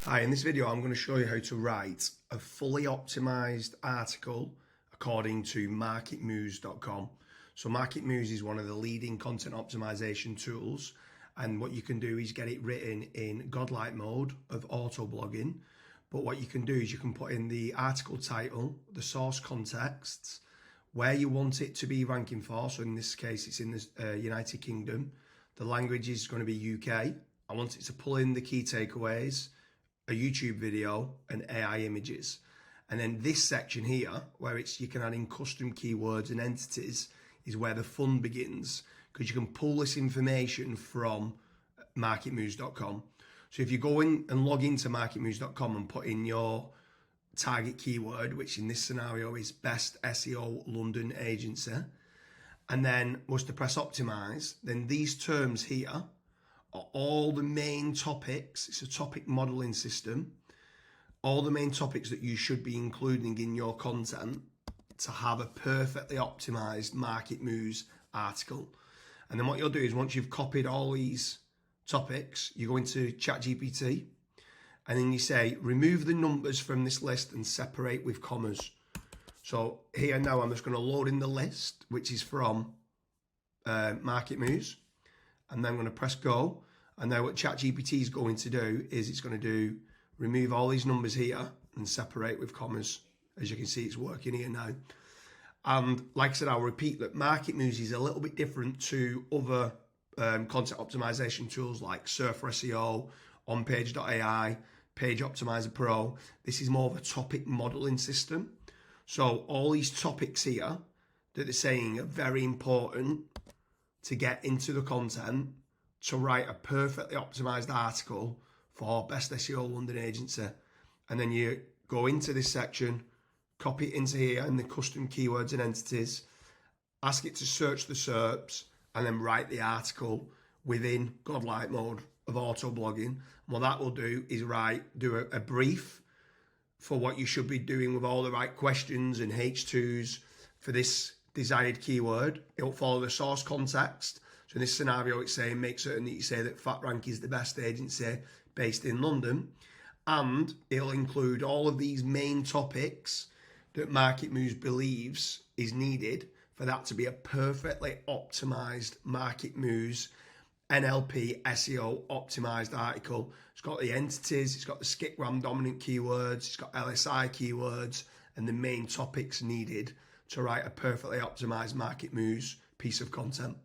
Hi, in this video I'm going to show you how to write a fully optimized article according to Marketmuse.com. So Marketmuse is one of the leading content optimization tools, and what you can do is get it written in Godlike mode of auto blogging. But what you can do is you can put in the article title, the source contexts, where you want it to be ranking for. So in this case it's in the United Kingdom. The language is going to be UK. I want it to pull in the key takeaways, a YouTube video, and AI images. And then this section here, where you can add in custom keywords and entities, is where the fun begins, because you can pull this information from Marketmuse.com. So if you go in and log into Marketmuse.com and put in your target keyword, which in this scenario is best SEO London agency, and then was to press optimize, then these terms here are all the main topics. It's a topic modeling system. All the main topics that you should be including in your content to have a perfectly optimized Marketmuse article. And then what you'll do is, once you've copied all these topics, you go into ChatGPT and then you say, remove the numbers from this list and separate with commas. So here now I'm just going to load in the list, which is from Marketmuse. And then I'm going to press go. And now what ChatGPT is going to do is it's going to remove all these numbers here and separate with commas. As you can see, it's working here now. And like I said, I'll repeat that Marketmuse is a little bit different to other content optimization tools like SEO, On-Page.AI, Page Optimizer Pro. This is more of a topic modeling system. So all these topics here that they're saying are very important to get into the content to write a perfectly optimized article for best SEO London agency. And then you go into this section, copy it into here in the custom keywords and entities, ask it to search the SERPs, and then write the article within Godlike mode of auto blogging. And what that will do is do a brief for what you should be doing with all the right questions and H2s for this desired keyword. It'll follow the source context. So in this scenario, it's saying make certain that you say that FatRank is the best agency based in London, and it'll include all of these main topics that Marketmuse believes is needed for that to be a perfectly optimized Marketmuse NLP SEO optimized article. It's got the entities, it's got the skip/ram dominant keywords, it's got LSI keywords, and the main topics needed to write a perfectly optimized Marketmuse piece of content.